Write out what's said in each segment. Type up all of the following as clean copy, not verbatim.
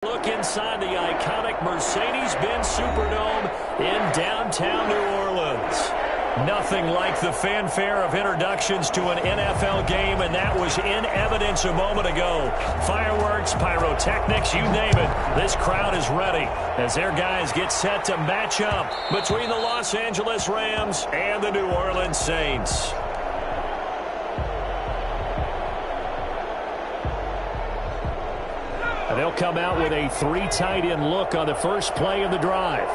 Look inside the iconic Mercedes-Benz Superdome in downtown New Orleans. Nothing like the fanfare of introductions to an NFL game, and that was in evidence a moment ago. Fireworks, pyrotechnics, you name it. This crowd is ready as their guys get set to match up between the Los Angeles Rams and the New Orleans Saints. They'll come out with a three tight end look on the first play of the drive.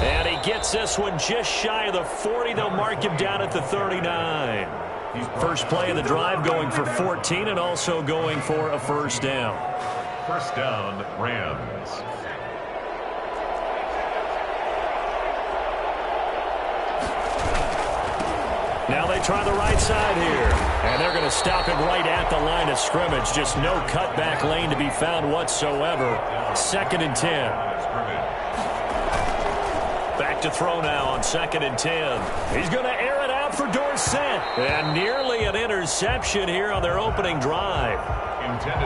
And he gets this one just shy of the 40. They'll mark him down at the 39. First play of the drive going for 14 and also going for a first down. First down, Rams. Now they try the right side here. And they're going to stop him right at the line of scrimmage. Just no cutback lane to be found whatsoever. 2nd and 10. Back to throw now on 2nd and 10. He's going to air it out for Dorsett. And nearly an interception here on their opening drive.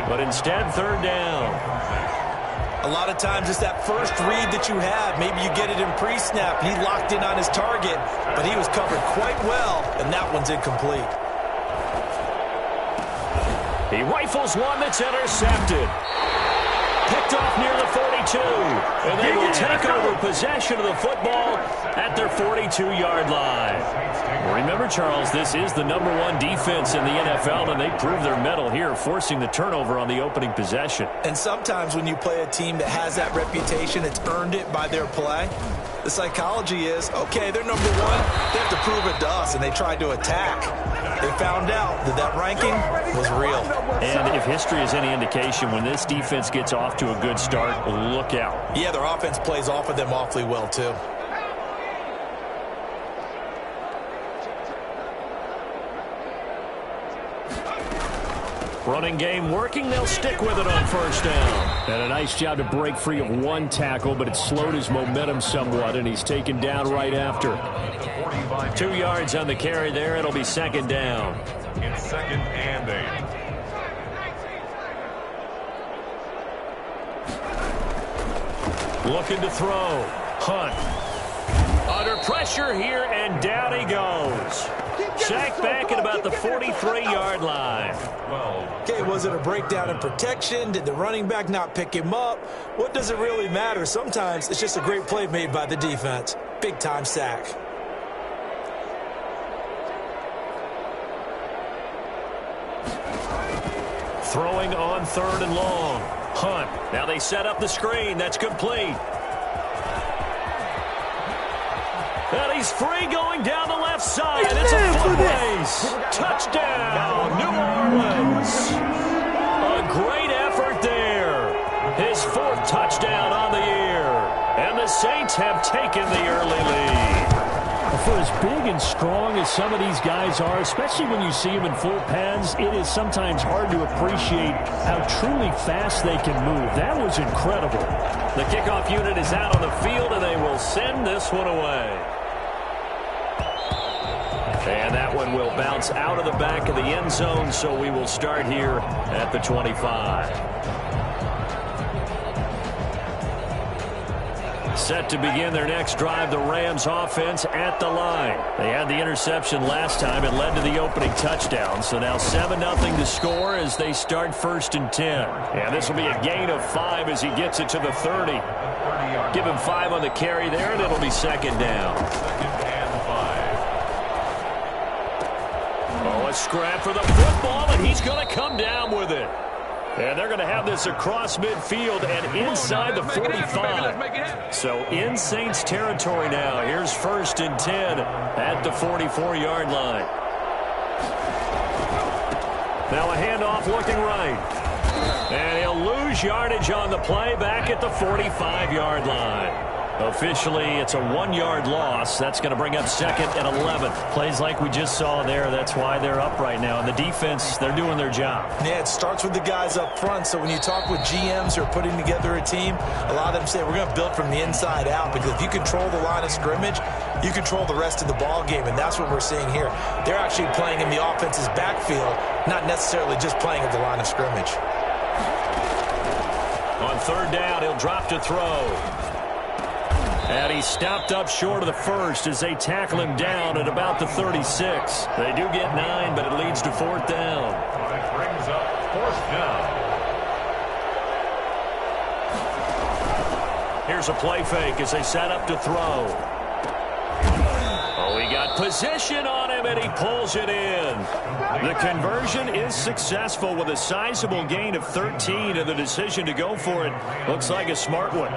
But instead, 3rd down. A lot of times it's that first read that you have. Maybe you get it in pre-snap. He locked in on his target, but he was covered quite well, and that one's incomplete. He rifles one that's intercepted. Picked off near the 42. And they will take over possession of the football at their 42-yard line. Remember, Charles, this is the #1 defense in the NFL, and they prove their mettle here, forcing the turnover on the opening possession. And sometimes when you play a team that has that reputation, it's earned it by their play. The psychology is, okay, they're #1. They have to prove it to us, and they tried to attack. They found out that that ranking was real. And if history is any indication, when this defense gets off to a good start, look out. Yeah, their offense plays off of them awfully well, too. Running game working. They'll stick with it on first down. And a nice job to break free of one tackle, but it slowed his momentum somewhat, and he's taken down right after. 2 yards on the carry there. It'll be 2nd down. It's 2nd and 8. Looking to throw. Hunt. Under pressure here, and down he goes. Sacked back at about the 43-yard line. Okay, was it a breakdown in protection? Did the running back not pick him up? What does it really matter? Sometimes it's just a great play made by the defense. Big-time sack. Throwing on 3rd and long. Hunt. Now they set up the screen. That's complete. And he's free going down the left side. It's a foot race. Touchdown, New Orleans. A great effort there. His 4th touchdown on the year. And the Saints have taken the early lead. For as big and strong as some of these guys are, especially when you see them in full pads, it is sometimes hard to appreciate how truly fast they can move. That was incredible. The kickoff unit is out on the field, and they will send this one away. And that one will bounce out of the back of the end zone, so we will start here at the 25. Set to begin their next drive, the Rams offense at the line. They had the interception last time. It led to the opening touchdown. So now 7-0 to score as they start 1st and 10. And this will be a gain of 5 as he gets it to the 30. Give him 5 on the carry there, and it'll be 2nd down. A scrap for the football, and he's going to come down with it. And they're going to have this across midfield and inside the 45. So in Saints territory now. Here's 1st and 10 at the 44-yard line. Now a handoff looking right. And he'll lose yardage on the play back at the 45-yard line. Officially, it's a 1-yard loss. That's going to bring up 2nd and 11. Plays like we just saw there. That's why they're up right now. And the defense, they're doing their job. Yeah, it starts with the guys up front. So when you talk with GMs who are putting together a team, a lot of them say we're going to build from the inside out, because if you control the line of scrimmage, you control the rest of the ball game, and that's what we're seeing here. They're actually playing in the offense's backfield, not necessarily just playing at the line of scrimmage. On 3rd down, he'll drop to throw. And he's stopped up short of the first as they tackle him down at about the 36. They do get 9, but it leads to 4th down. That brings up 4th down. Here's a play fake as they set up to throw. Oh, he got position on him, and he pulls it in. The conversion is successful with a sizable gain of 13, and the decision to go for it looks like a smart one.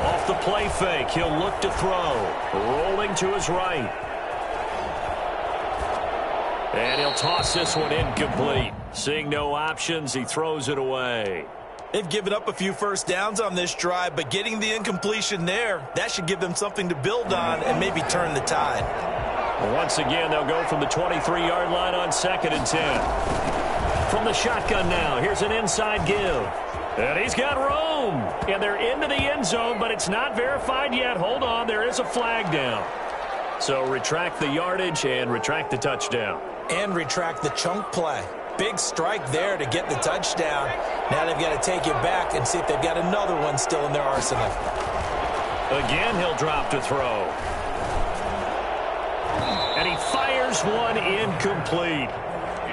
Off the play fake, he'll look to throw. Rolling to his right. And he'll toss this one incomplete. Seeing no options, he throws it away. They've given up a few first downs on this drive, but getting the incompletion there, that should give them something to build on and maybe turn the tide. Once again, they'll go from the 23-yard line on 2nd and 10. From the shotgun now, here's an inside give. And he's got room. And they're into the end zone, but it's not verified yet. Hold on, there is a flag down. So retract the yardage and retract the touchdown. And retract the chunk play. Big strike there to get the touchdown. Now they've got to take it back and see if they've got another one still in their arsenal. Again, he'll drop to throw. And he fires one incomplete.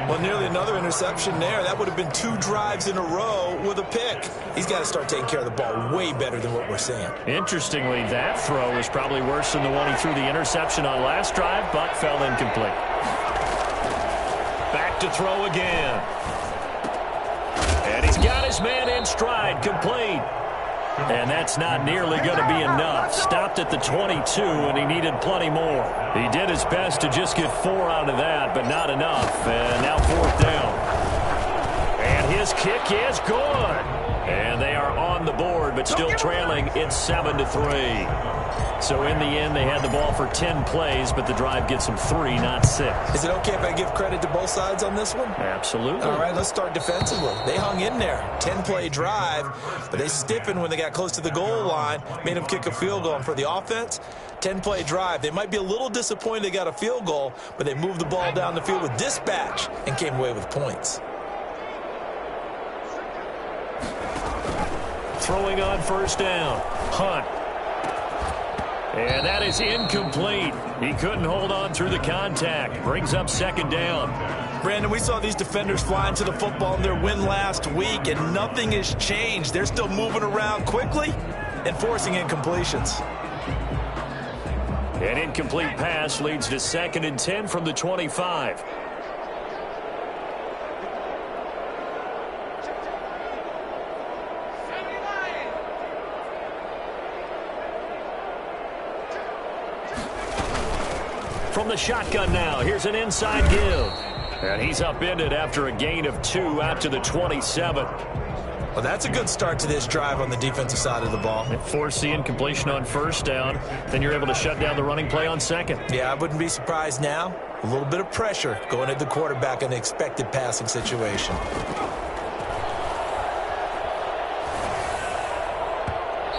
Well, nearly another interception there. That would have been 2 drives in a row with a pick. He's got to start taking care of the ball way better than what we're seeing. Interestingly, that throw was probably worse than the one he threw the interception on last drive, but fell incomplete. Back to throw again. And he's got his man in stride, complete. And that's not nearly going to be enough. Stopped at the 22, and he needed plenty more. He did his best to just get 4 out of that, but not enough. And now 4th down. And his kick is good. And they are on the board, but still trailing. It's 7-3. So in the end, they had the ball for 10 plays, but the drive gets them 3, not 6. Is it okay if I give credit to both sides on this one? Absolutely. All right, let's start defensively. They hung in there. 10-play drive, but they stiffened when they got close to the goal line, made them kick a field goal. And for the offense, 10-play drive. They might be a little disappointed they got a field goal, but they moved the ball down the field with dispatch and came away with points. Throwing on 1st down. Hunt. And that is incomplete. He couldn't hold on through the contact. Brings up 2nd down. Brandon, we saw these defenders flying to the football in their win last week, and nothing has changed. They're still moving around quickly and forcing incompletions. An incomplete pass leads to 2nd and 10 from the 25. From the shotgun now, here's an inside give. And he's upended after a gain of 2 out to the 27. Well, that's a good start to this drive on the defensive side of the ball. Force the incompletion on 1st down, then you're able to shut down the running play on 2nd. Yeah, I wouldn't be surprised now. A little bit of pressure going at the quarterback in the expected passing situation.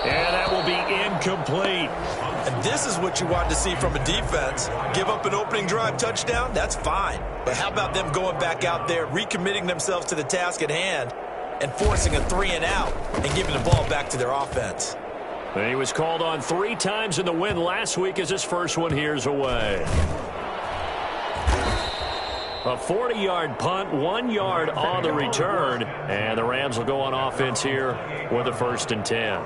And that will be incomplete. And this is what you want to see from a defense. Give up an opening drive touchdown, that's fine. But how about them going back out there, recommitting themselves to the task at hand, and forcing a 3 and out and giving the ball back to their offense. And he was called on 3 times in the win last week as his first one here's away. A 40-yard punt, 1 yard on the return. And the Rams will go on offense here with a 1st and 10.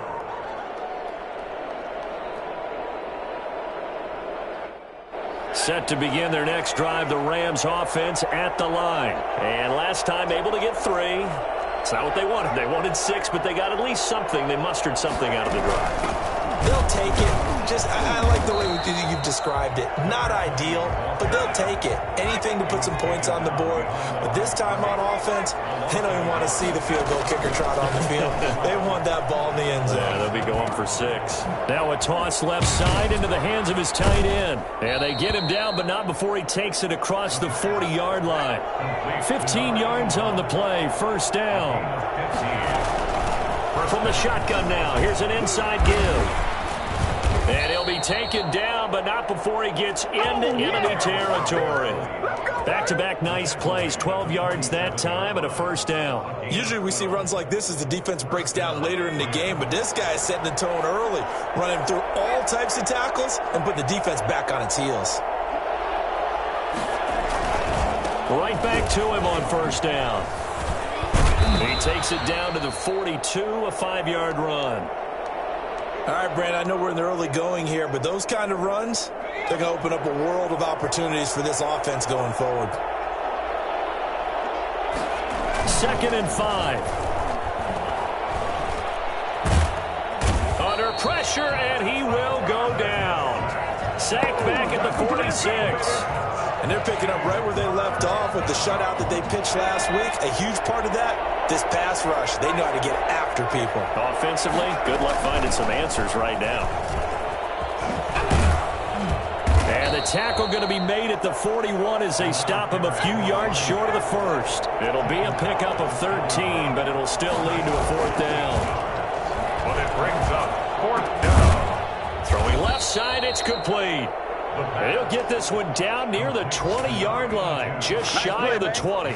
Set to begin their next drive, the Rams offense at the line. And last time able to get 3. It's not what they wanted. They wanted 6, but they got at least something. They mustered something out of the drive. They'll take it. I like the way you've described it. Not ideal, but they'll take it. Anything to put some points on the board. But this time on offense, they don't even want to see the field goal kicker trot on the field. They want that ball in the end zone. Yeah, they'll be going for 6. Now a toss left side into the hands of his tight end. And they get him down, but not before he takes it across the 40-yard line. 15 yards on the play, first down. From the shotgun now, here's an inside give. And he'll be taken down, but not before he gets into enemy territory. Back-to-back nice plays, 12 yards that time and a first down. Usually we see runs like this as the defense breaks down later in the game, but this guy is setting the tone early, running through all types of tackles and putting the defense back on its heels. Right back to him on first down. He takes it down to the 42, a 5-yard run. All right, Brandon, I know we're in the early going here, but those kind of runs, they're going to open up a world of opportunities for this offense going forward. 2nd and 5. Under pressure, and he will go down. Sacked back at the 46. And they're picking up right where they left off with the shutout that they pitched last week. A huge part of that, this pass rush. They know how to get after people. Offensively, good luck finding some answers right now. And the tackle going to be made at the 41 as they stop him a few yards short of the first. It'll be a pickup of 13, but it'll still lead to a 4th down. But it brings up 4th down. Throwing left side, it's complete. He'll get this one down near the 20-yard line, just shy of the 20.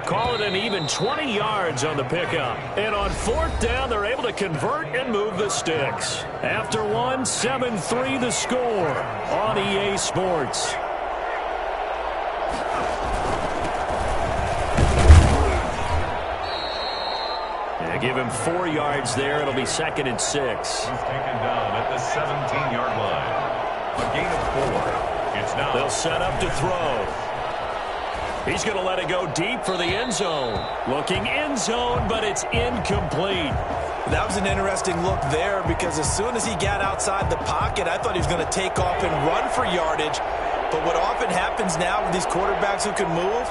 Call it an even 20 yards on the pickup. And on 4th down, they're able to convert and move the sticks. After one, 7-3 the score on EA Sports. Yeah, give him 4 yards there. It'll be 2nd and 6. He's taken down at the 17-yard line. A gain of 4. It's now. They'll set up to throw. He's going to let it go deep for the end zone. Looking end zone, but it's incomplete. That was an interesting look there because as soon as he got outside the pocket, I thought he was going to take off and run for yardage. But what often happens now with these quarterbacks who can move,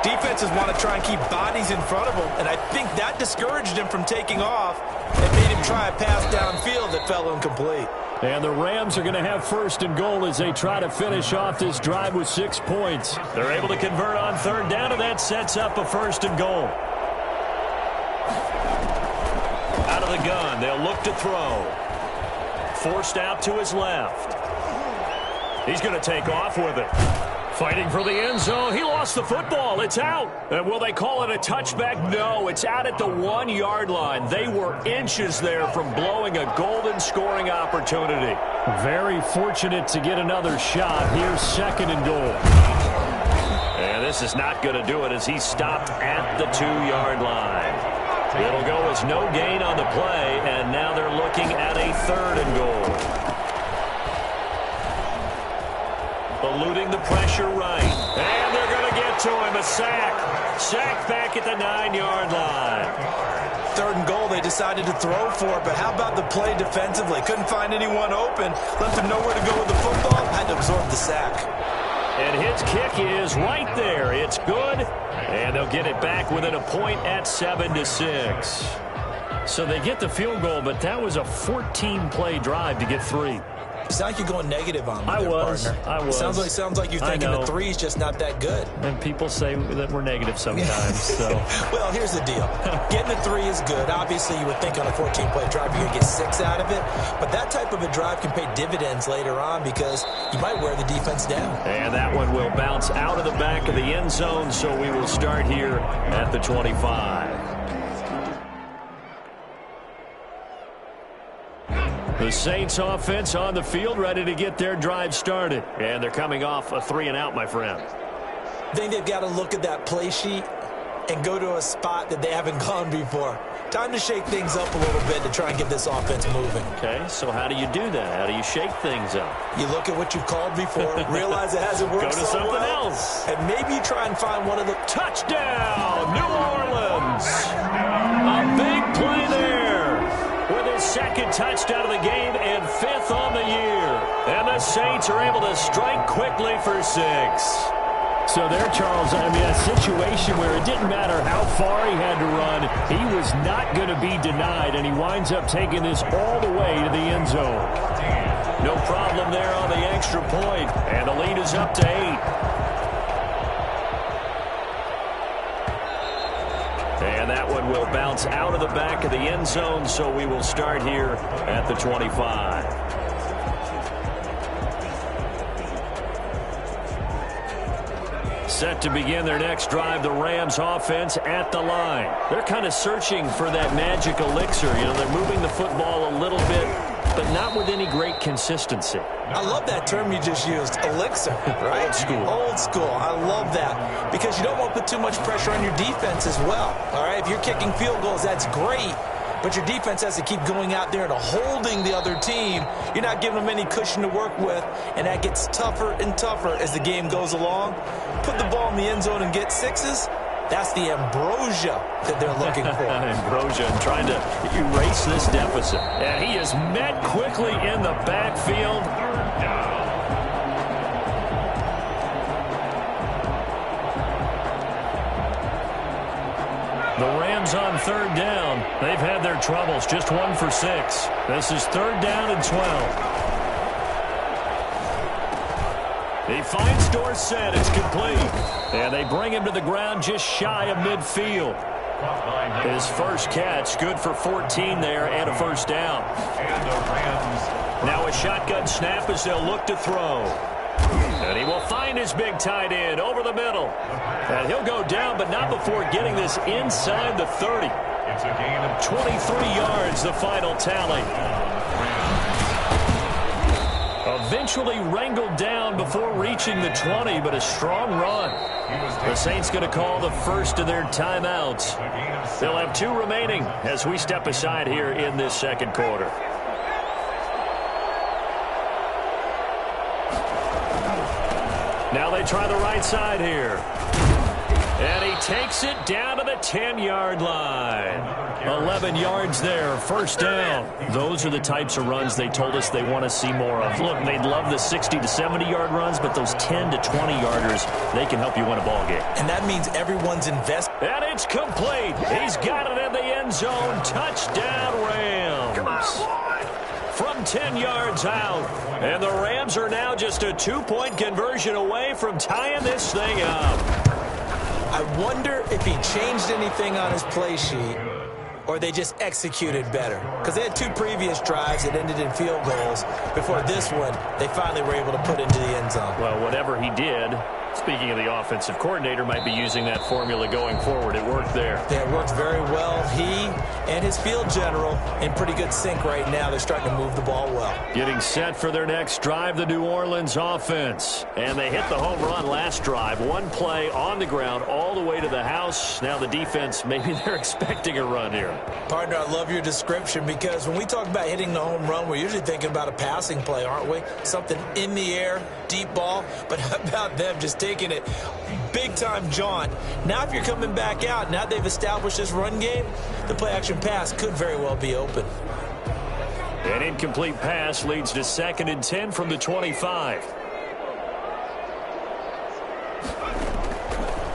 defenses want to try and keep bodies in front of them, and I think that discouraged him from taking off and made him try a pass downfield that fell incomplete. And the Rams are going to have 1st and goal as they try to finish off this drive with 6 points. They're able to convert on 3rd down, and that sets up a 1st and goal. Out of the gun, they'll look to throw. Forced out to his left. He's going to take off with it. Fighting for the end zone. He lost the football. It's out. And will they call it a touchback? No, it's out at the 1-yard line. They were inches there from blowing a golden scoring opportunity. Very fortunate to get another shot. Here's 2nd and goal. And this is not going to do it as he stopped at the 2-yard line. It'll go as no gain on the play, and now they're looking at a 3rd and goal. Eluding the pressure right. And they're going to get to him. A sack. Sack back at the 9-yard line. 3rd and goal, they decided to throw for it, but how about the play defensively? Couldn't find anyone open. Left him nowhere to go with the football. Had to absorb the sack. And his kick is right there. It's good. And they'll get it back within a point at 7-6. So they get the field goal, but that was a 14-play drive to get 3. You sound like you're going negative on me, partner. I was. Sounds like you're thinking the 3 is just not that good. And people say that we're negative sometimes. So. Well, here's the deal. Getting the 3 is good. Obviously, you would think on a 14-play drive you're going to get 6 out of it. But that type of a drive can pay dividends later on because you might wear the defense down. And that one will bounce out of the back of the end zone, so we will start here at the 25. The Saints offense on the field, ready to get their drive started. And they're coming off a 3-and-out, my friend. I think they've got to look at that play sheet and go to a spot that they haven't gone before. Time to shake things up a little bit to try and get this offense moving. Okay, so how do you do that? How do you shake things up? You look at what you've called before, realize it hasn't worked so well. Go to something else. And maybe you try and find one of the... Touchdown, New Orleans! A big play there with his His second touchdown of the game and 5th on the year. And the Saints are able to strike quickly for 6. So there, Charles, I mean, a situation where it didn't matter how far he had to run, he was not going to be denied, and he winds up taking this all the way to the end zone. No problem there on the extra point, and the lead is up to 8. And that one will bounce out of the back of the end zone, so we will start here at the 25. Set to begin their next drive, the Rams offense at the line. They're kind of searching for that magic elixir. You know, they're moving the football a little bit, but not with any great consistency. I love that term you just used, elixir, right? Old school. Old school. I love that because you don't want to put too much pressure on your defense as well, all right? If you're kicking field goals, that's great, but your defense has to keep going out there and holding the other team. You're not giving them any cushion to work with, and that gets tougher and tougher as the game goes along. Put the ball in the end zone and get 6s. That's the ambrosia that they're looking for. Ambrosia and trying to erase this deficit. And he is met quickly in the backfield. The Rams on 3rd down. They've had their troubles. Just 1 for 6. This is 3rd down and 12. He finds Dorsett. It's complete. And they bring him to the ground just shy of midfield. His first catch, good for 14 there and a first down. Now a shotgun snap as they'll look to throw. And he will find his big tight end over the middle. And he'll go down, but not before getting this inside the 30. It's a gain of 23 yards, the final tally. Eventually wrangled down before reaching the 20, but a strong run. The Saints going to call the first of their timeouts. They'll have 2 remaining as we step aside here in this second quarter. Now they try the right side here. And he takes it down to the 10-yard line. 11 yards there, first down. Those are the types of runs they told us they want to see more of. Look, they'd love the 60 to 70-yard runs, but those 10 to 20-yarders, they can help you win a ball game. And that means everyone's invested. And it's complete. He's got it in the end zone. Touchdown, Rams. Come on. From 10 yards out. And the Rams are now just a 2-point conversion away from tying this thing up. I wonder if he changed anything on his play sheet or they just executed better. Because they had 2 previous drives that ended in field goals. Before this one, they finally were able to put into the end zone. Well, whatever he did, speaking of the offensive coordinator, might be using that formula going forward. It worked there. Yeah, it worked very well. He and his field general in pretty good sync right now. They're starting to move the ball well. Getting set for their next drive, the New Orleans offense. And they hit the home run last drive. 1 play on the ground all the way to the house. Now the defense, maybe they're expecting a run here. Partner, I love your description because when we talk about hitting the home run, we're usually thinking about a passing play, aren't we? Something in the air, deep ball. But how about them just taking it big-time jaunt? Now if you're coming back out, now they've established this run game, the play-action pass could very well be open. An incomplete pass leads to 2nd and 10 from the 25.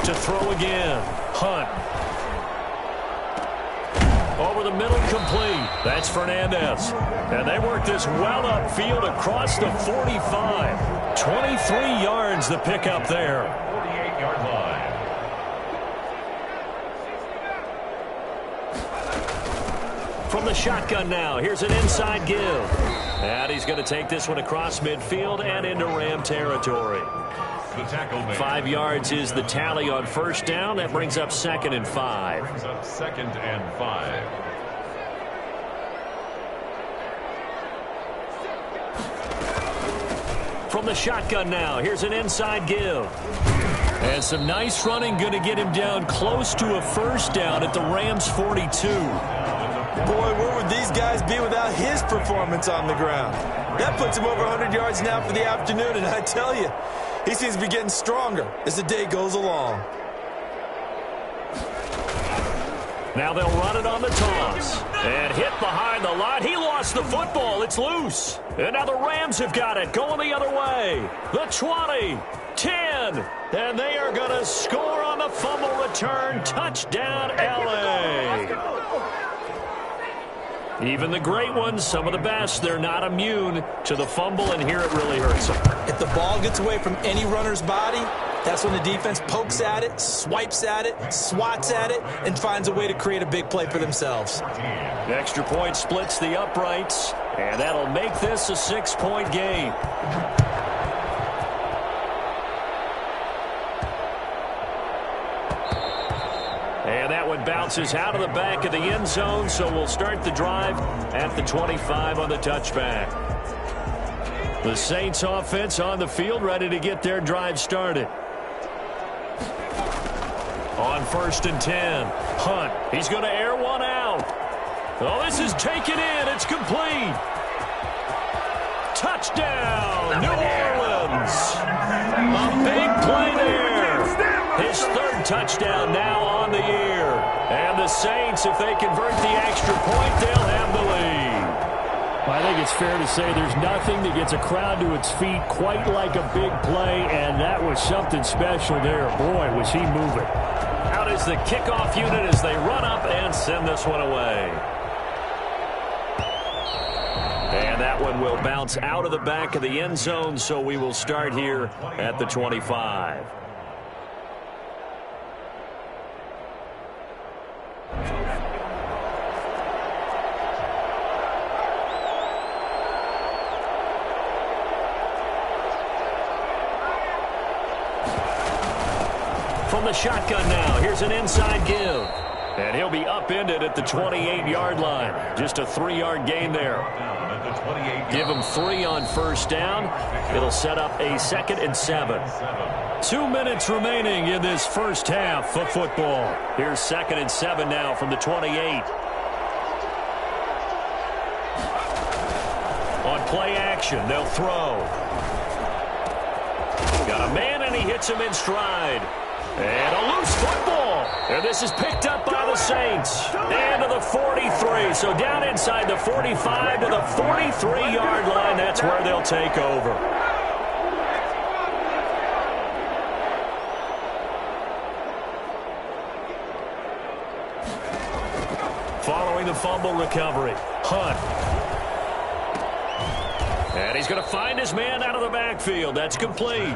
To throw again. Hunt. Over the middle, complete. That's Fernandez. And they work this well upfield across the 45. 23 yards the pickup there. 48-yard line. From the shotgun now, here's an inside give. And he's going to take this one across midfield and into Ram territory. The tackle made. 5 yards is the tally on first down. That brings up 2nd and 5. Brings up 2nd and 5. From the shotgun now, here's an inside give. And some nice running, going to get him down close to a first down at the Rams 42. Boy, where would these guys be without his performance on the ground? That puts him over 100 yards now for the afternoon, and I tell you, he seems to be getting stronger as the day goes along. Now they'll run it on the toss. And hit behind the line. He lost the football. It's loose. And now the Rams have got it. Going the other way. The 20, 10. And they are going to score on the fumble return. Touchdown, LA. Even the great ones, some of the best, they're not immune to the fumble, and here it really hurts them. If the ball gets away from any runner's body, that's when the defense pokes at it, swipes at it, swats at it, and finds a way to create a big play for themselves. The extra point splits the uprights, and that'll make this a 6-point game. And that one bounces out of the back of the end zone, so we'll start the drive at the 25 on the touchback. The Saints offense on the field, ready to get their drive started. On 1st and 10, Hunt. He's going to air one out. Oh, this is taken in. It's complete. Touchdown, New Orleans. A big play there. His 3rd touchdown now on the year. And the Saints, if they convert the extra point, they'll have the lead. I think it's fair to say there's nothing that gets a crowd to its feet quite like a big play, and that was something special there. Boy, was he moving. Out is the kickoff unit as they run up and send this one away. And that one will bounce out of the back of the end zone, so we will start here at the 25. From the shotgun now, here's an inside give. And he'll be upended at the 28-yard line. Just a 3-yard gain there. Give him 3 on 1st down. It'll set up a 2nd and 7. 2 minutes remaining in this first half of football. Here's 2nd and 7 now from the 28. On play action, they'll throw. Got a man, and he hits him in stride. And a loose football. And this is picked up by the Saints. And to the 43. So down inside the 45 to the 43-yard line. That's where they'll take over. Following the fumble recovery, Hunt. And he's going to find his man out of the backfield. That's complete.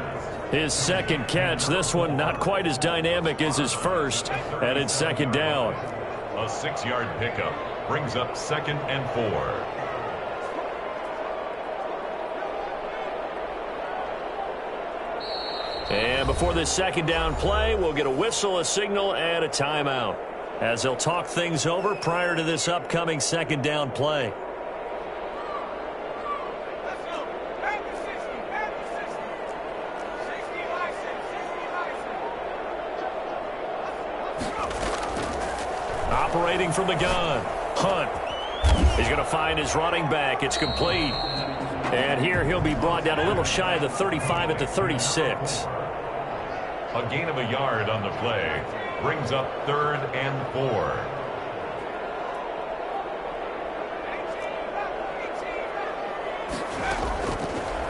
His 2nd catch. This one not quite as dynamic as his first. And it's 2nd down. A 6-yard pickup brings up 2nd and 4. And before this 2nd down play, we'll get a whistle, a signal, and a timeout, as they'll talk things over prior to this upcoming 2nd down play. Operating from the gun, Hunt. He's going to find his running back. It's complete. And here he'll be brought down a little shy of the 35 at the 36. A gain of a yard on the play brings up 3rd and 4.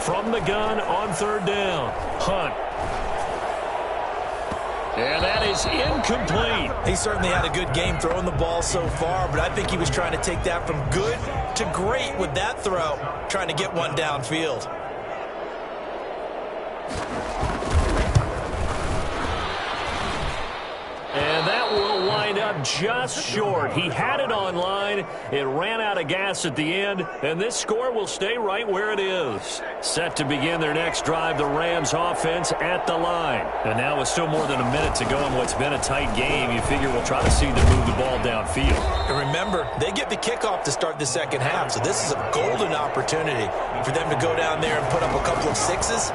From the gun on 3rd down, Hunt. And that is incomplete. He certainly had a good game throwing the ball so far, but I think he was trying to take that from good to great with that throw, trying to get one downfield. And that will wind up just short. He had it on line. It ran out of gas at the end, and this score will stay right where it is. Set to begin their next drive, the Rams offense at the line. And now with still more than a minute to go in what's been a tight game, you figure we'll try to see them move the ball downfield. And remember, they get the kickoff to start the 2nd half, so this is a golden opportunity for them to go down there and put up a couple of 6s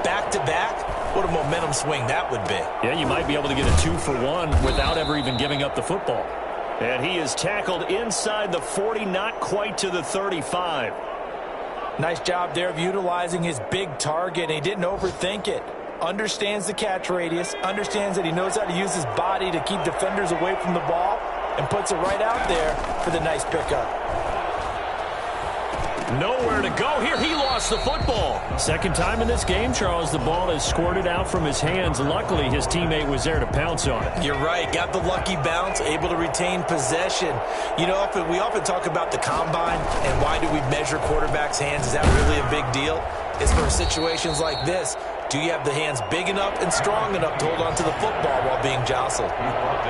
back-to-back. What a momentum swing that would be. Yeah, you might be able to get a 2-for-1 without ever even giving up the football. And he is tackled inside the 40, not quite to the 35. Nice job there of utilizing his big target. He didn't overthink it. Understands the catch radius, understands that he knows how to use his body to keep defenders away from the ball, and puts it right out there for the nice pickup. Nowhere to go here. He lost the football. Second time in this game, Charles, the ball has squirted out from his hands. Luckily, his teammate was there to pounce on it. You're right. Got the lucky bounce, able to retain possession. You know, we often talk about the combine and why do we measure quarterbacks' hands. Is that really a big deal? It's for situations like this. Do you have the hands big enough and strong enough to hold on to the football while being jostled?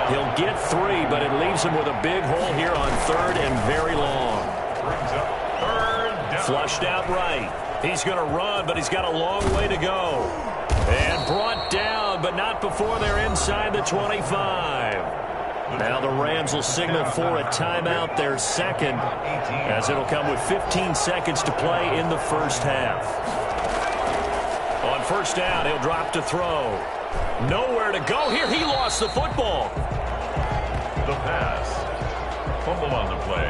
He'll get 3, but it leaves him with a big hole here on 3rd and very long. Flushed out right. He's going to run, but he's got a long way to go. And brought down, but not before they're inside the 25. Now the Rams will signal for a timeout, their second, as it'll come with 15 seconds to play in the first half. On first down, he'll drop to throw. Nowhere to go here. He lost the football. The pass. Fumble on the play.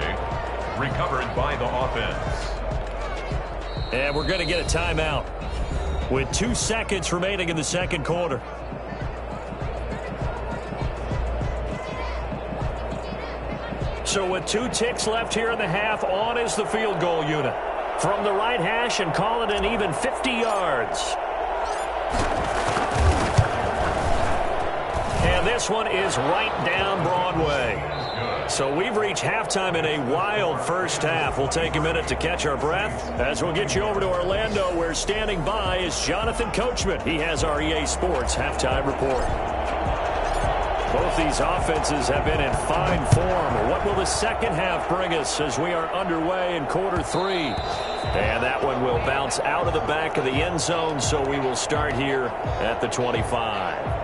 Recovered by the offense. And we're going to get a timeout with 2 seconds remaining in the second quarter. So with 2 ticks left here in the half, on is the field goal unit. From the right hash and call it an even 50 yards. And this one is right down Broadway. So we've reached halftime in a wild first half. We'll take a minute to catch our breath as we'll get you over to Orlando, where standing by is Jonathan Coachman. He has our EA Sports halftime report. Both these offenses have been in fine form. What will the second half bring us as we are underway in quarter 3? And that one will bounce out of the back of the end zone, so we will start here at the 25.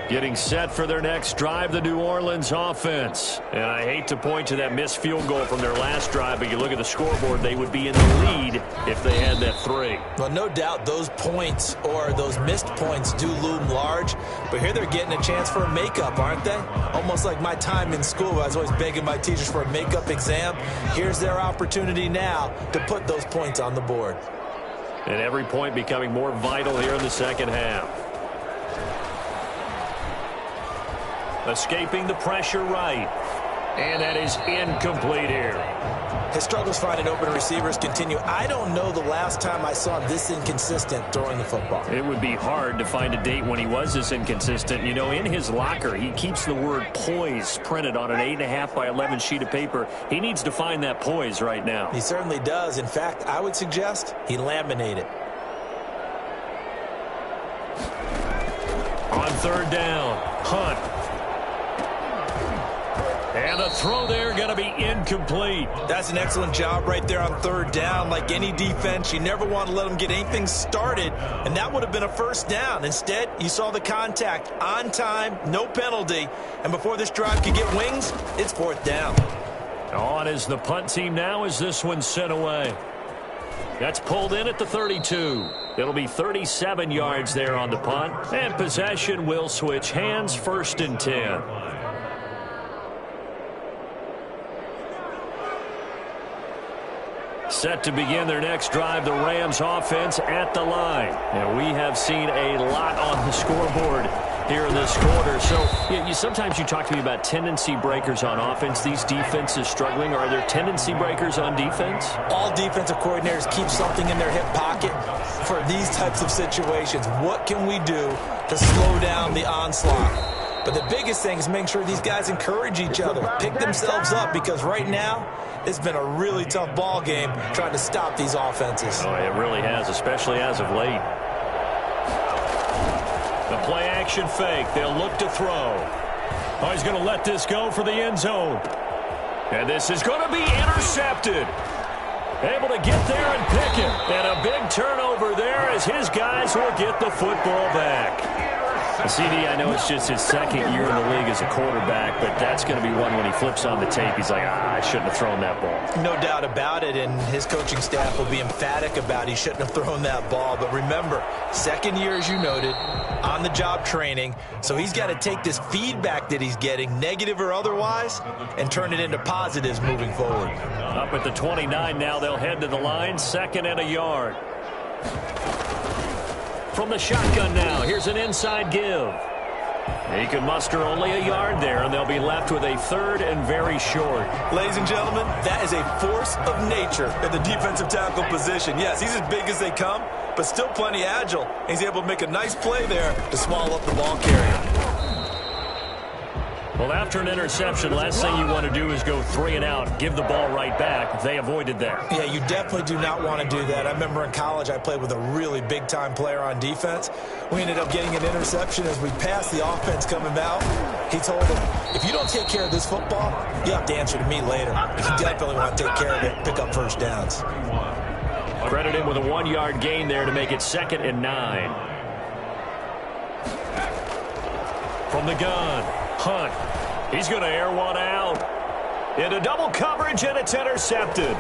Getting set for their next drive, the New Orleans offense. And I hate to point to that missed field goal from their last drive, but you look at the scoreboard, they would be in the lead if they had that 3. Well, no doubt those points or those missed points do loom large, but here they're getting a chance for a makeup, aren't they? Almost like my time in school. I was always begging my teachers for a makeup exam. Here's their opportunity now to put those points on the board. And every point becoming more vital here in the second half. Escaping the pressure right. And that is incomplete here. His struggles finding open receivers continue. I don't know the last time I saw him this inconsistent throwing the football. It would be hard to find a date when he was this inconsistent. You know, in his locker, he keeps the word poise printed on an 8.5 by 11 sheet of paper. He needs to find that poise right now. He certainly does. In fact, I would suggest he laminate it. On third down, Hunt. And the throw there going to be incomplete. That's an excellent job right there on third down. Like any defense, you never want to let them get anything started, and that would have been a first down. Instead, you saw the contact on time, no penalty, and before this drive could get wings, it's fourth down. On is the punt team now as this one's sent away. That's pulled in at the 32. It'll be 37 yards there on the punt, and possession will switch hands, 1st and 10. Set to begin their next drive, the Rams offense at the line. And we have seen a lot on the scoreboard here in this quarter. So sometimes you talk to me about tendency breakers on offense. These defenses struggling. Are there tendency breakers on defense? All defensive coordinators keep something in their hip pocket for these types of situations. What can we do to slow down the onslaught? But the biggest thing is making sure these guys encourage each other, pick themselves up, because right now it's been a really tough ball game trying to stop these offenses. Oh, it really has, especially as of late. The play action fake. They'll look to throw. Oh, he's going to let this go for the end zone. And this is going to be intercepted. Able to get there and pick it. And a big turnover there as his guys will get the football back. CD, I know it's just his second year in the league as a quarterback, but that's going to be one when he flips on the tape. He's like, I shouldn't have thrown that ball. No doubt about it, and his coaching staff will be emphatic about he shouldn't have thrown that ball. But remember, second year, as you noted, on-the-job training, so he's got to take this feedback that he's getting, negative or otherwise, and turn it into positives moving forward. Up at the 29 now, they'll head to the line, 2nd and a yard. From the shotgun now, here's an inside give. He can muster only a yard there, and they'll be left with a 3rd and very short. Ladies and gentlemen, that is a force of nature at the defensive tackle position. Yes, he's as big as they come, but still plenty agile. He's able to make a nice play there to swallow up the ball carrier. Well, after an interception, last thing you want to do is go 3 and out, give the ball right back. They avoided that. Yeah, you definitely do not want to do that. I remember in college I played with a really big-time player on defense. We ended up getting an interception as we passed the offense coming out. He told him, if you don't take care of this football, you have to answer to me later. You definitely want to take care of it, pick up first downs. Credit him with a 1-yard gain there to make it 2nd and 9. From the gun, Hunt. He's going to air one out. Into double coverage, and it's intercepted.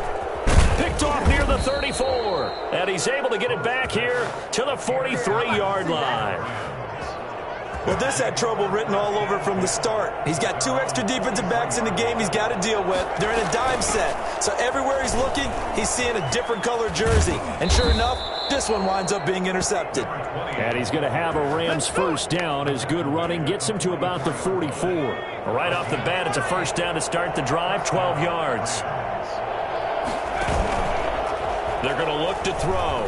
Picked off near the 34. And he's able to get it back here to the 43-yard line. Well, this had trouble written all over from the start. He's got 2 extra defensive backs in the game he's got to deal with. They're in a dime set. So everywhere he's looking, he's seeing a different color jersey. And sure enough, this one winds up being intercepted. And he's going to have a Rams first down. His good running gets him to about the 44. Right off the bat, it's a first down to start the drive, 12 yards. They're going to look to throw.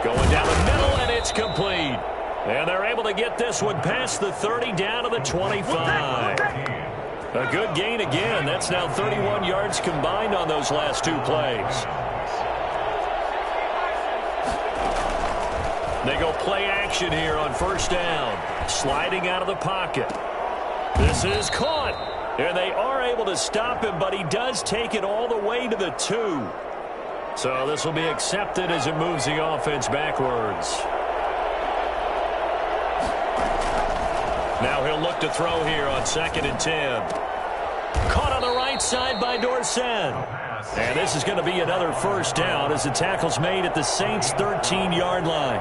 Going down the middle, and it's complete. And they're able to get this one past the 30 down to the 25. A good gain again. That's now 31 yards combined on those last 2 plays. They go play action here on first down. Sliding out of the pocket. This is caught. And they are able to stop him, but he does take it all the way to the 2. So this will be accepted as it moves the offense backwards. Now he'll look to throw here on 2nd and 10. Caught on the right side by Dorsett. And this is going to be another first down as the tackle's made at the Saints' 13-yard line.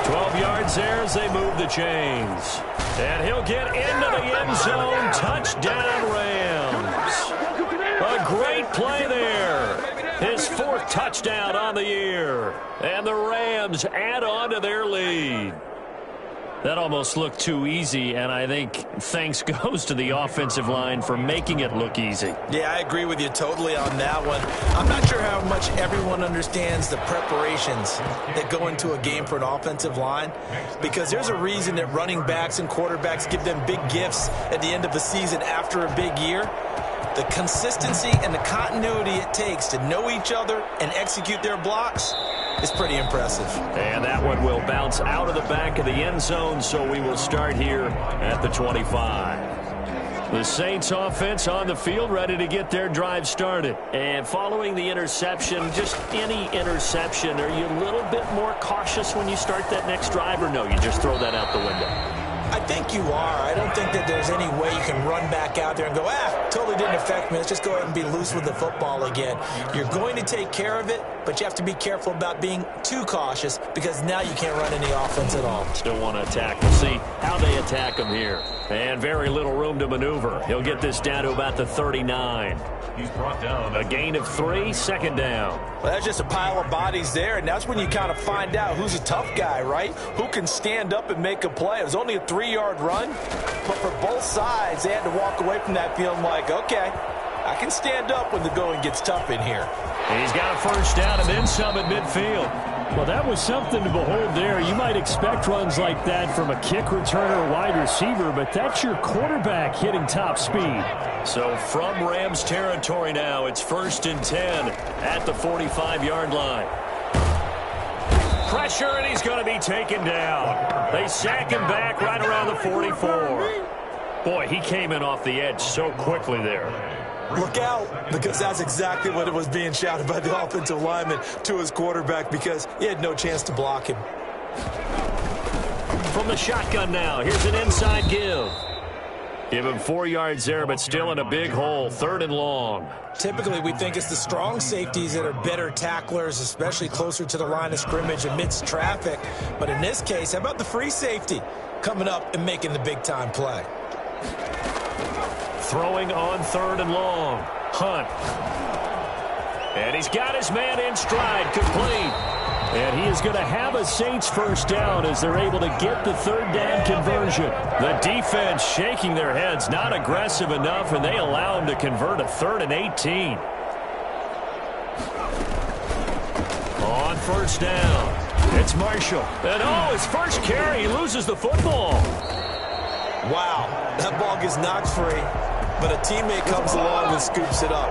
12 yards there as they move the chains. And he'll get into the end zone. Touchdown, Rams. A great play there. His 4th touchdown on the year. And the Rams add on to their lead. That almost looked too easy, and I think thanks goes to the offensive line for making it look easy. Yeah, I agree with you totally on that one. I'm not sure how much everyone understands the preparations that go into a game for an offensive line, because there's a reason that running backs and quarterbacks give them big gifts at the end of the season after a big year. The consistency and the continuity it takes to know each other and execute their blocks is pretty impressive. And that one will bounce out of the back of the end zone, so we will start here at the 25. The Saints offense on the field, ready to get their drive started. And following the interception, just any interception, are you a little bit more cautious when you start that next drive, or no, you just throw that out the window? I think you are. I don't think that there's any way you can run back out there and go, totally didn't affect me. Let's just go ahead and be loose with the football again. You're going to take care of it, but you have to be careful about being too cautious because now you can't run any offense at all. Still want to attack. We'll see how they attack him here. And very little room to maneuver. He'll get this down to about the 39. He's brought down. A gain of 3, 2nd down. Well, that's just a pile of bodies there, and that's when you kind of find out who's a tough guy, right? Who can stand up and make a play. It was only a 3-yard run, but for both sides, they had to walk away from that feeling like, okay, I can stand up when the going gets tough in here. He's got a first down and then some at midfield. Well, that was something to behold there. You might expect runs like that from a kick returner or wide receiver, but that's your quarterback hitting top speed. So from Rams territory now, it's 1st and 10 at the 45-yard line. Pressure, and he's going to be taken down. They sack him back right around the 44. Boy, he came in off the edge so quickly there. Look out, because that's exactly what it was being shouted by the offensive lineman to his quarterback because he had no chance to block him. From the shotgun now, here's an inside give. Give him 4 yards there, but still in a big hole, 3rd and long. Typically, we think it's the strong safeties that are better tacklers, especially closer to the line of scrimmage amidst traffic. But in this case, how about the free safety coming up and making the big-time play? Throwing on 3rd and long. Hunt. And he's got his man in stride, complete. And he is going to have a Saints first down as they're able to get the third down conversion. The defense shaking their heads, not aggressive enough, and they allow him to convert a 3rd and 18. On first down, it's Marshall. And his first carry, he loses the football. Wow, that ball gets knocked free, but a teammate comes along and scoops it up.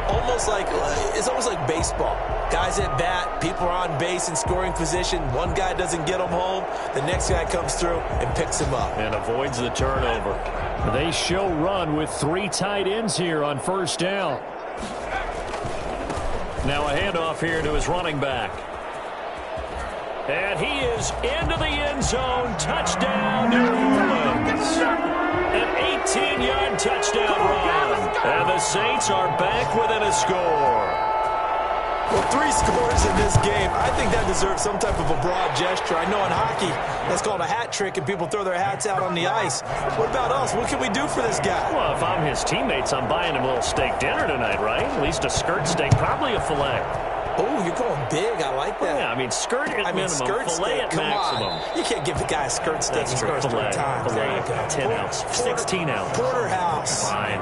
It's almost like baseball. Guys at bat, people are on base in scoring position. One guy doesn't get him home. The next guy comes through and picks him up. And avoids the turnover. They show run with 3 tight ends here on first down. Now a handoff here to his running back. And he is into the end zone. Touchdown, New Orleans. An 18-yard touchdown run. And the Saints are back within a score. Well, 3 scores in this game. I think that deserves some type of a broad gesture. I know in hockey, that's called a hat trick, and people throw their hats out on the ice. What about us? What can we do for this guy? Well, if I'm his teammates, I'm buying him a little steak dinner tonight, right? At least a skirt steak, probably a filet. Oh, you're going big. I like that. Yeah, I mean, skirt at minimum, skirt filet steak. at Come maximum. On. You can't give the guy a skirt steak. That's He true. scores 3 times. Filet, There you go. 10 ounce, 16 ounce. Porterhouse. Fine.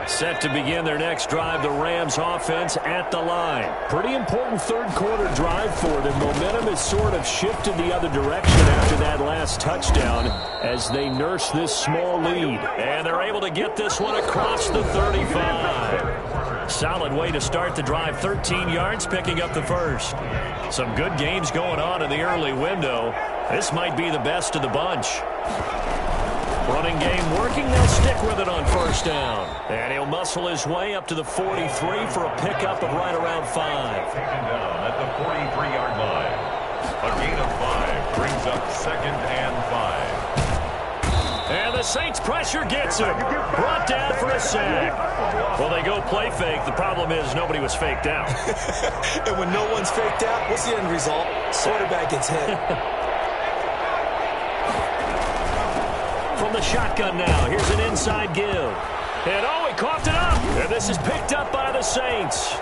Set to begin their next drive, the Rams offense at the line. Pretty important third quarter drive for them. Momentum has sort of shifted the other direction after that last touchdown as they nurse this small lead. And they're able to get this one across the 35. Solid way to start the drive. 13 yards, picking up the first. Some good games going on in the early window. This might be the best of the bunch. Running game working. They'll stick with it on first down. And he'll muscle his way up to the 43 for a pickup of right around 5. Taken down at the 43-yard line. A gain of 5 brings up 2nd and 5. And the Saints pressure gets him. Brought down for a sack. Well, they go play fake. The problem is nobody was faked out. And when no one's faked out, what's the end result? Quarterback gets hit. From the shotgun now, here's an inside give. And he coughed it up. And this is picked up by the Saints.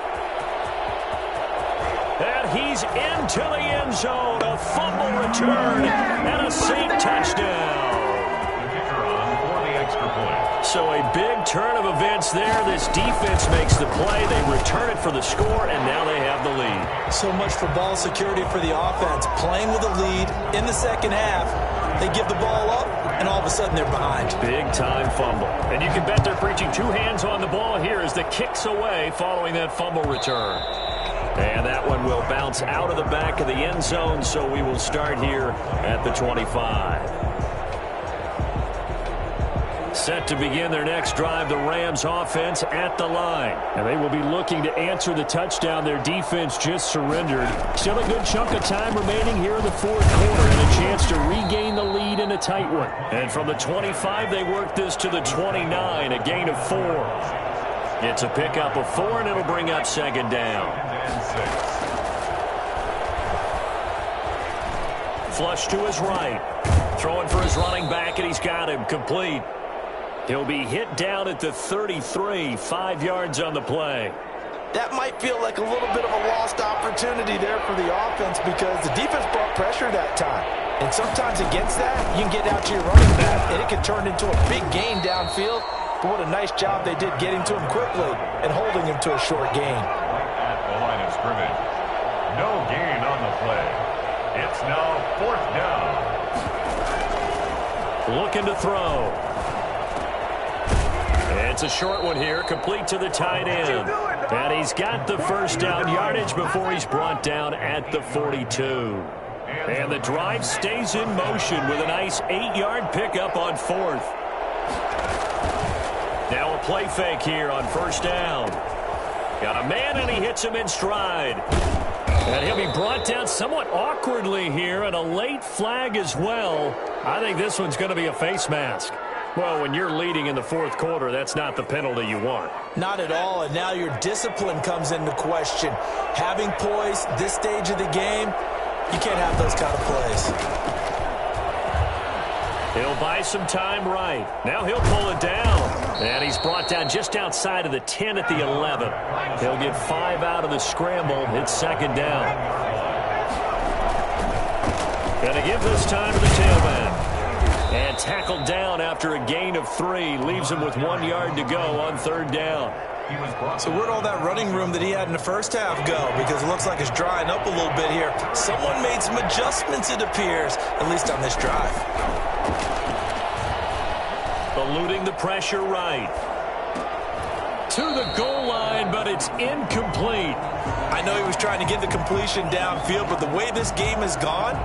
And he's into the end zone. A fumble return and a Saint touchdown. The kicker on for the extra point. So a big turn of events there. This defense makes the play. They return it for the score, and now they have the lead. So much for ball security for the offense. Playing with a lead in the second half. They give the ball up, and all of a sudden they're behind. Big-time fumble. And you can bet they're preaching 2 hands on the ball here as the kick's away following that fumble return. And that one will bounce out of the back of the end zone, so we will start here at the 25. Set to begin their next drive, the Rams offense at the line. And they will be looking to answer the touchdown their defense just surrendered. Still a good chunk of time remaining here in the fourth quarter and a chance to regain the lead in a tight one. And from the 25, they work this to the 29, a gain of 4. It's a pickup of 4, and it'll bring up 2nd down. Flush to his right. Throwing for his running back, and he's got him complete. He'll be hit down at the 33, 5 yards on the play. That might feel like a little bit of a lost opportunity there for the offense because the defense brought pressure that time. And sometimes against that, you can get out to your running back, and it can turn into a big gain downfield. But what a nice job they did getting to him quickly and holding him to a short gain. At the line of scrimmage. No gain on the play. It's now 4th down. Looking to throw. It's a short one here, complete to the tight end. And he's got the first down yardage before he's brought down at the 42. And the drive stays in motion with a nice 8-yard pickup on 4th. Now a play fake here on first down. Got a man, and he hits him in stride. And he'll be brought down somewhat awkwardly here, and a late flag as well. I think this one's going to be a face mask. Well, when you're leading in the fourth quarter, that's not the penalty you want. Not at all, and now your discipline comes into question. Having poise this stage of the game, you can't have those kind of plays. He'll buy some time right. Now he'll pull it down. And he's brought down just outside of the 10 at the 11. He'll get 5 out of the scramble. It's second down. Going to give this time to the tailback. And tackled down after a gain of 3. Leaves him with 1 yard to go on third down. So where'd all that running room that he had in the first half go? Because it looks like it's drying up a little bit here. Someone made some adjustments, it appears, at least on this drive. Eluding the pressure right. To the goal line, but it's incomplete. I know he was trying to get the completion downfield, but the way this game has gone,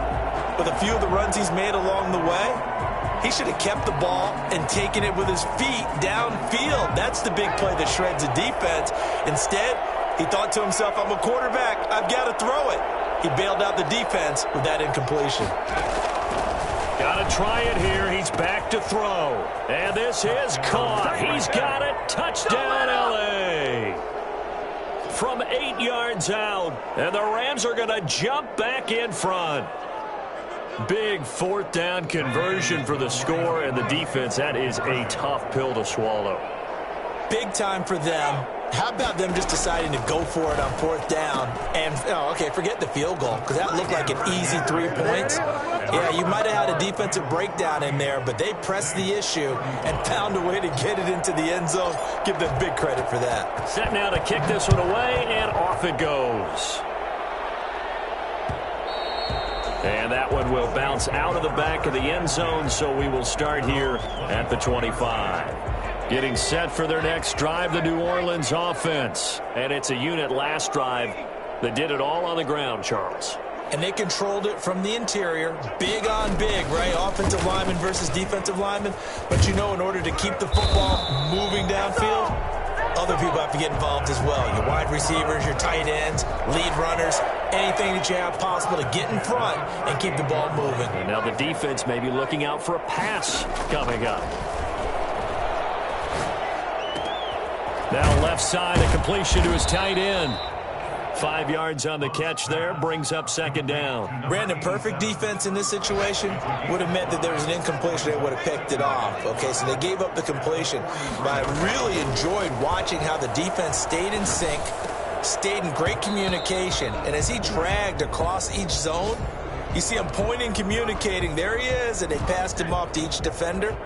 with a few of the runs he's made along the way, he should have kept the ball and taken it with his feet downfield. That's the big play that shreds a defense. Instead, he thought to himself, I'm a quarterback, I've got to throw it. He bailed out the defense with that incompletion. Got to try it here. He's back to throw. And this is caught. He's got it. Touchdown, L.A. From 8 yards out. And the Rams are going to jump back in front. Big fourth down conversion for the score, and the defense, that is a tough pill to swallow. Big time for them. How about them just deciding to go for it on fourth down? And, okay, forget the field goal, because that looked like an easy 3 points. Yeah, you might have had a defensive breakdown in there, but they pressed the issue and found a way to get it into the end zone. Give them big credit for that. Set now to kick this one away, and off it goes. And that one will bounce out of the back of the end zone, so we will start here at the 25. Getting set for their next drive, the New Orleans offense. And it's a unit last drive that did it all on the ground, Charles. And they controlled it from the interior, big on big, right? Offensive lineman versus defensive lineman. But you know, in order to keep the football moving downfield, other people have to get involved as well. Your wide receivers, your tight ends, lead runners, anything that you have possible to get in front and keep the ball moving. And now the defense may be looking out for a pass coming up. Now left side, a completion to his tight end. 5 yards on the catch there, brings up second down. Brandon, perfect defense in this situation would have meant that there was an incompletion. They would have picked it off. Okay, so they gave up the completion. But I really enjoyed watching how the defense stayed in sync, stayed in great communication. And as he dragged across each zone, you see him pointing, communicating. There he is, and they passed him off to each defender.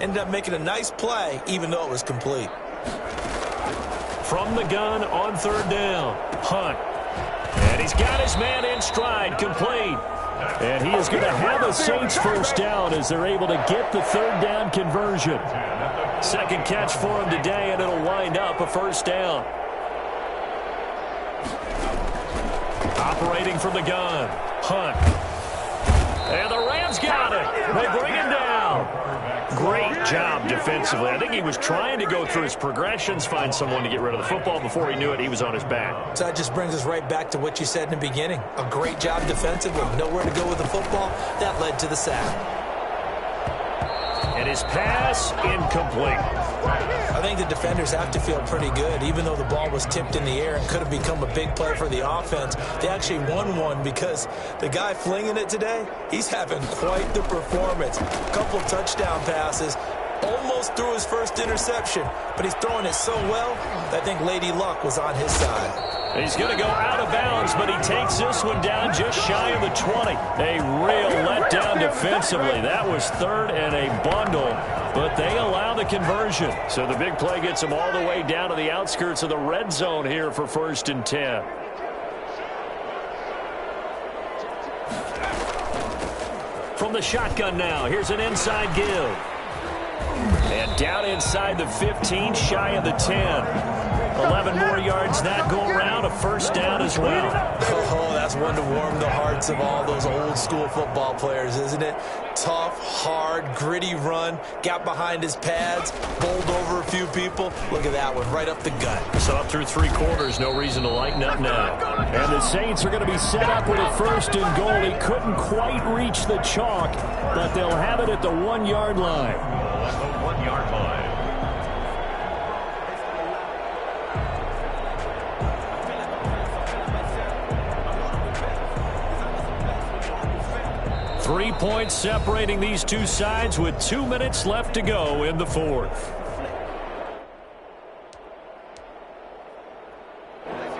Ended up making a nice play, even though it was complete. From the gun on third down, Hunt. And he's got his man in stride, complete. And he is going to have a Saints first down as they're able to get the third down conversion. Second catch for him today, and it'll wind up a first down. Operating from the gun, Hunt. And the Rams got it. They bring him down. Great job defensively. I think he was trying to go through his progressions, find someone to get rid of the football. Before he knew it, he was on his back. So that just brings us right back to what you said in the beginning. A great job defensively. Nowhere to go with the football. That led to the sack. And his pass, incomplete. I think the defenders have to feel pretty good. Even though the ball was tipped in the air and could have become a big play for the offense, they actually won one because the guy flinging it today, he's having quite the performance. A couple touchdown passes, almost threw his first interception, but he's throwing it so well that I think Lady Luck was on his side. He's going to go out of bounds, but he takes this one down just shy of the 20. A real letdown defensively. That was third and a bundle, but they allow the conversion. So the big play gets them all the way down to the outskirts of the red zone here for 1st and 10. From the shotgun now, here's an inside give. And down inside the 15, shy of the 10. 11 more yards that go around, a first down as well. Oh, that's one to warm the hearts of all those old school football players, isn't it? Tough, hard, gritty run, got behind his pads, bowled over a few people. Look at that one, right up the gut. So up through 3 quarters, no reason to lighten up now. And the Saints are going to be set up with a 1st and goal. He couldn't quite reach the chalk, but they'll have it at the 1-yard line. 3 points separating these two sides with 2 minutes left to go in the fourth.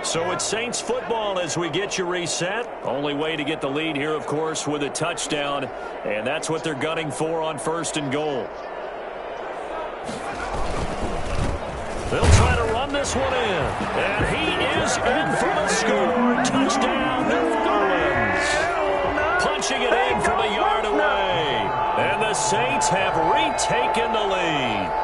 So it's Saints football as we get you reset. Only way to get the lead here, of course, with a touchdown. And that's what they're gunning for on 1st and goal. They'll try to run this one in. And he is in for the score. Touchdown, New Orleans. Punching it in from a yard away. And the Saints have retaken the lead.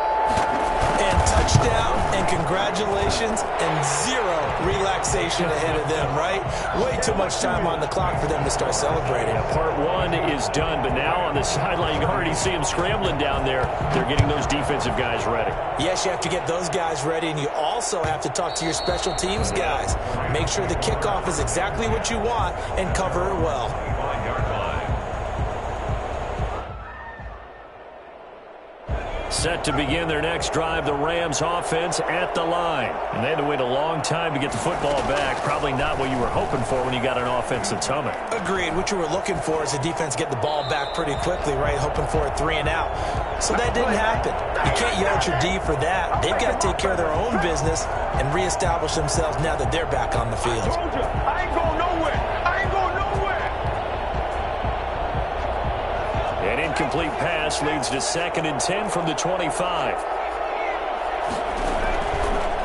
And touchdown, and congratulations, and zero relaxation ahead of them, right? Way too much time on the clock for them to start celebrating. Yeah, part one is done, but now on the sideline, you can already see them scrambling down there. They're getting those defensive guys ready. Yes, you have to get those guys ready, and you also have to talk to your special teams guys. Make sure the kickoff is exactly what you want and cover it well. Set to begin their next drive, the Rams offense at the line. And they had to wait a long time to get the football back. Probably not what you were hoping for when you got an offense that's humming. Agreed. What you were looking for is the defense get the ball back pretty quickly, right? Hoping for a 3 and out. So that didn't happen. You can't yell at your D for that. They've got to take care of their own business and reestablish themselves now that they're back on the field. I told you, I ain't going nowhere. I ain't going nowhere. An incomplete pass leads to 2nd and 10 from the 25.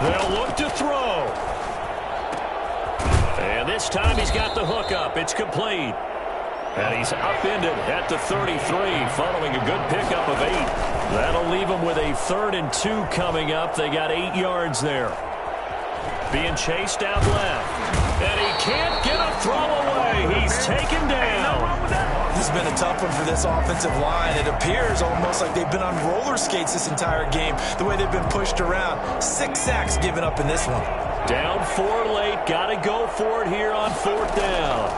They'll look to throw. And this time he's got the hook up. It's complete. And he's upended at the 33 following a good pickup of 8. That'll leave him with a 3rd and 2 coming up. They got 8 yards there. Being chased out left. And he can't get a throw away. He's taken down. This has been a tough one for this offensive line. It appears almost like they've been on roller skates this entire game, the way they've been pushed around. 6 sacks given up in this one. Down 4 late. Got to go for it here on 4th down.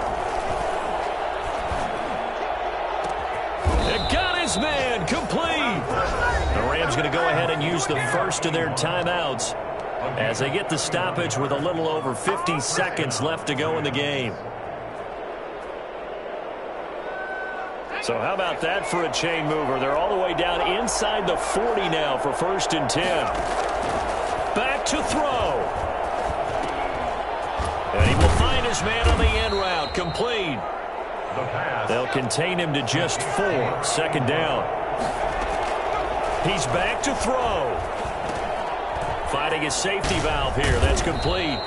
It got his man complete. The Rams going to go ahead and use the first of their timeouts as they get the stoppage with a little over 50 seconds left to go in the game. So how about that for a chain mover? They're all the way down inside the 40 now for 1st and 10. Back to throw. And he will find his man on the end route. Complete. They'll contain him to just 4. 2nd down. He's back to throw. Finding his safety valve here. That's complete.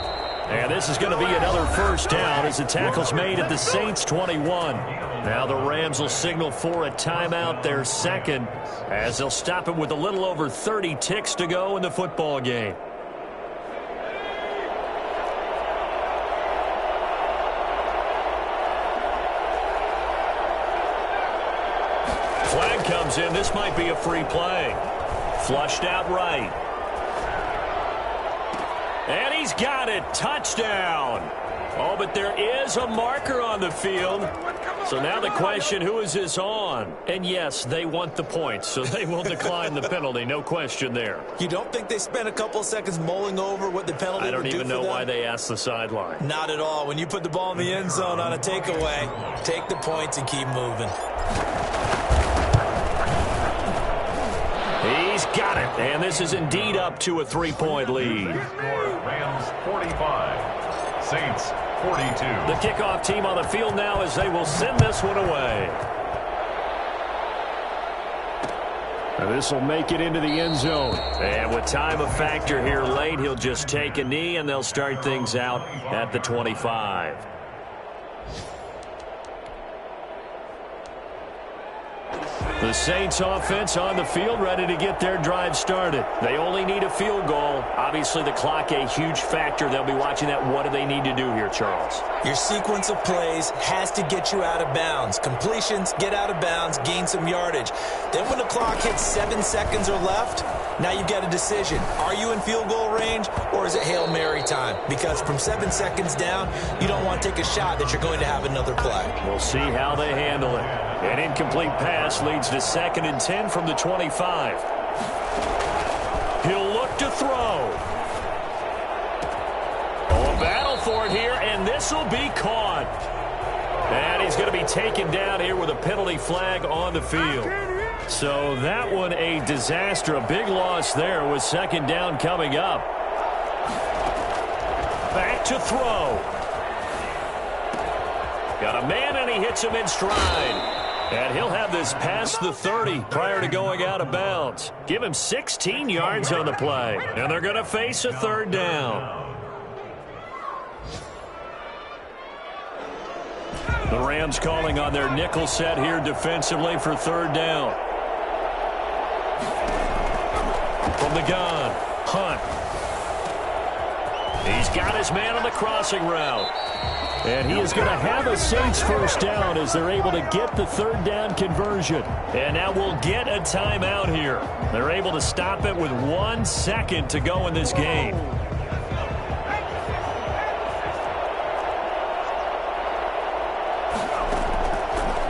And this is going to be another 1st down as the tackle's made at the Saints 21. Now the Rams will signal for a timeout, their 2nd, as they'll stop it with a little over 30 ticks to go in the football game. Flag comes in. This might be a free play. Flushed out right. And he's got it. Touchdown. Oh, but there is a marker on the field. So now the question, who is this on? And yes, they want the points, so they will decline the penalty. No question there. You don't think they spent a couple of seconds mulling over what the penalty would do for them? I don't even know why they asked the sideline. Not at all. When you put the ball in the end zone on a takeaway, take the points and keep moving. He's got it. And this is indeed up to a 3-point lead. Rams 45, Saints 42. The kickoff team on the field now as they will send this one away. And this will make it into the end zone. And with time a factor here late, he'll just take a knee and they'll start things out at the 25. The Saints offense on the field ready to get their drive started. They only need a field goal. Obviously the clock a huge factor. They'll be watching that. What do they need to do here, Charles? Your sequence of plays has to get you out of bounds. Completions, get out of bounds, gain some yardage. Then when the clock hits 7 seconds or left, now you've got a decision. Are you in field goal range or is it Hail Mary time? Because from 7 seconds down, you don't want to take a shot that you're going to have another play. We'll see how they handle it. An incomplete pass leads to 2nd and 10 from the 25. He'll look to throw. Oh, a battle for it here, and this will be caught. And he's going to be taken down here with a penalty flag on the field. So that one a disaster. A big loss there with second down coming up. Back to throw. Got a man, and he hits him in stride. And he'll have this past the 30 prior to going out of bounds. Give him 16 yards on the play. And they're going to face a third down. The Rams calling on their nickel set here defensively for third down. From the gun, Hunt. He's got his man on the crossing route. And he is going to have a Saints first down as they're able to get the third down conversion. And now we'll get a timeout here. They're able to stop it with 1 second to go in this game.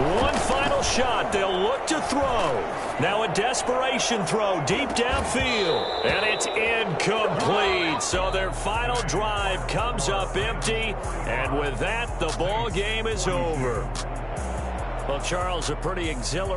One final shot. They'll look to throw. Now a desperation throw deep downfield. And it's incomplete. So their final drive comes up empty. And with that, the ball game is over. Well, Charles, a pretty exhilarating